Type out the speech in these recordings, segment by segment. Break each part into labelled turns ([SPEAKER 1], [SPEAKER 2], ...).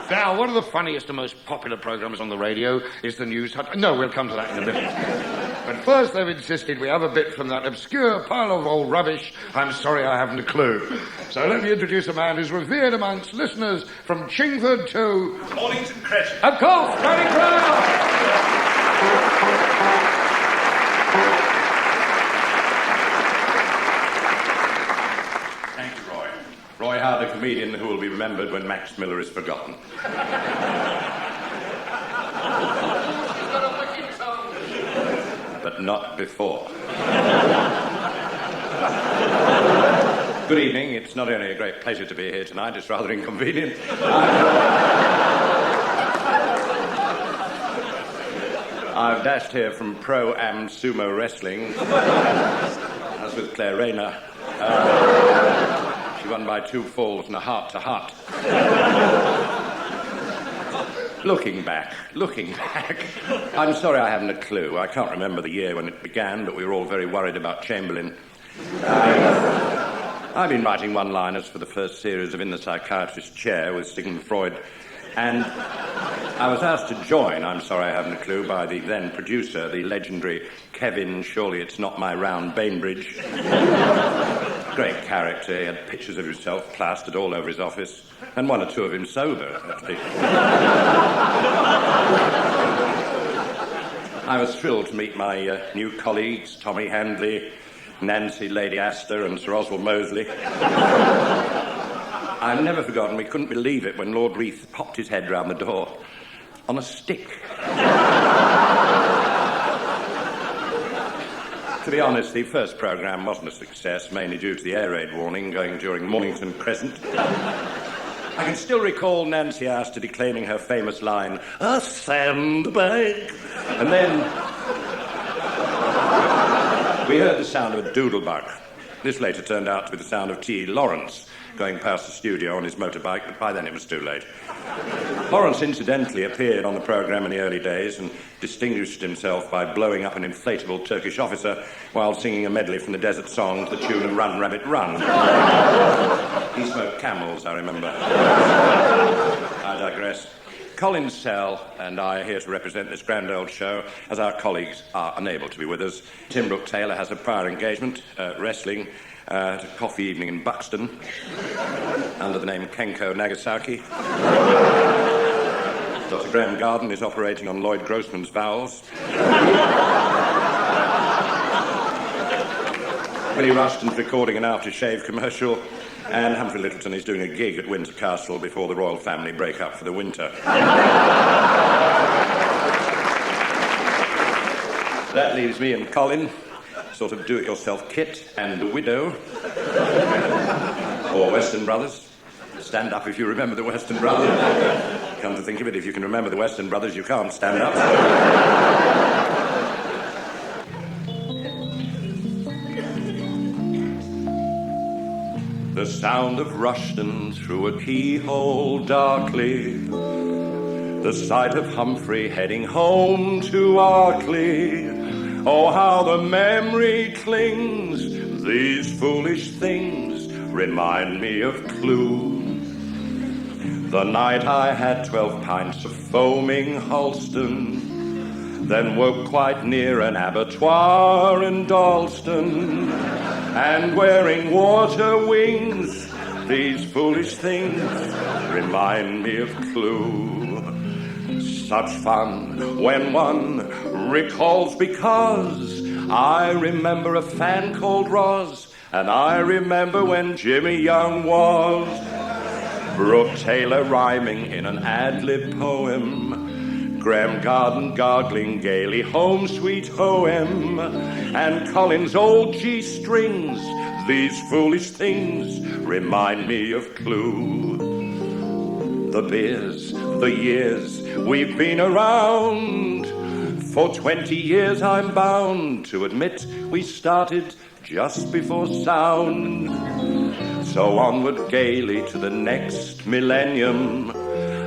[SPEAKER 1] Now, one of the funniest and most popular programmes on the radio is the News Hut. No, we'll come to that in a minute. But first, they've insisted we have a bit from that obscure pile of old rubbish. I'm sorry I haven't a clue. So let me introduce a man who's revered amongst listeners from Chingford to...
[SPEAKER 2] Mornington Crescent.
[SPEAKER 1] Of course, Tony Crown!
[SPEAKER 2] Thank you, Roy. Roy Hudd, a comedian who will be remembered when Max Miller is forgotten. But not before. Good evening. It's not only a great pleasure to be here tonight, it's rather inconvenient. I've dashed here from Pro-Am Sumo Wrestling. I was with Claire Rayner. She won by 2 falls and a heart-to-heart. Looking back, I'm sorry I haven't a clue. I can't remember the year when it began, but we were all very worried about Chamberlain. I've been writing one-liners for the first series of In the Psychiatrist's Chair with Sigmund Freud, and I was asked to join, I'm sorry I haven't a clue, by the then producer, the legendary Kevin, surely it's not my round, Bainbridge. Great character. He had pictures of himself plastered all over his office, and 1 or 2 of him sober, actually. I was thrilled to meet my new colleagues, Tommy Handley, Nancy Lady Astor, and Sir Oswald Mosley. I've never forgotten, we couldn't believe it when Lord Reith popped his head round the door on a stick. To be honest, the first programme wasn't a success, mainly due to the air raid warning going during Mornington Crescent. I can still recall Nancy Astor declaiming her famous line, "A sandbag." And then we heard the sound of a doodlebug. This later turned out to be the sound of T. Lawrence going past the studio on his motorbike, but by then it was too late. Lawrence incidentally appeared on the programme in the early days and distinguished himself by blowing up an inflatable Turkish officer while singing a medley from the Desert Song to the tune of Run, Rabbit, Run. He smoked Camels, I remember. I digress. Colin Sell and I are here to represent this grand old show, as our colleagues are unable to be with us. Tim Brooke-Taylor has a prior engagement, wrestling, at a coffee evening in Buxton, under the name Kenko Nagasaki. Dr. Graham Garden is operating on Lloyd Grossman's bowels. Willie Rushton's recording an aftershave commercial, and Humphrey Littleton is doing a gig at Windsor Castle before the royal family break up for the winter. That leaves me and Colin, sort of do-it-yourself kit, and the widow, or Western Brothers. Stand up if you remember the Western Brothers. Come to think of it, if you can remember the Western Brothers, you can't stand up. The sound of Rushton through a keyhole darkly, the sight of Humphrey heading home to Arkley. Oh, how the memory clings. These foolish things remind me of Clue. The night I had 12 pints of foaming Halston, then woke quite near an abattoir in Dalston, and wearing water wings, these foolish things remind me of Clue. Such fun when one recalls, because I remember a fan called Roz, and I remember when Jimmy Young was. Brooke-Taylor rhyming in an ad-lib poem, Graham Garden gargling gaily home sweet home, and Colin's old G-strings, these foolish things remind me of Clue. The beers, the years we've been around, for 20 years I'm bound to admit we started just before sound. So onward gaily to the next millennium,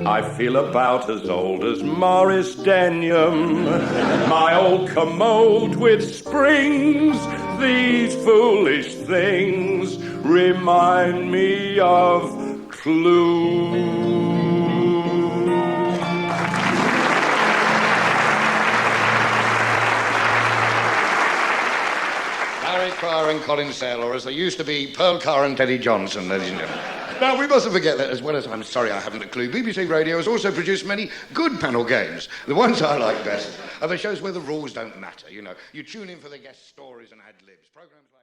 [SPEAKER 2] I feel about as old as Morris Denham. My old commode with springs, these foolish things remind me of Clue.
[SPEAKER 1] Pryor and Colin Sell, or as they used to be, Pearl Carr and Teddy Johnson, ladies and gentlemen. Now, we mustn't forget that, as well as I'm sorry I haven't a clue, BBC Radio has also produced many good panel games. The ones I like best are the shows where the rules don't matter, you know. You tune in for the guest stories and ad-libs. Programs like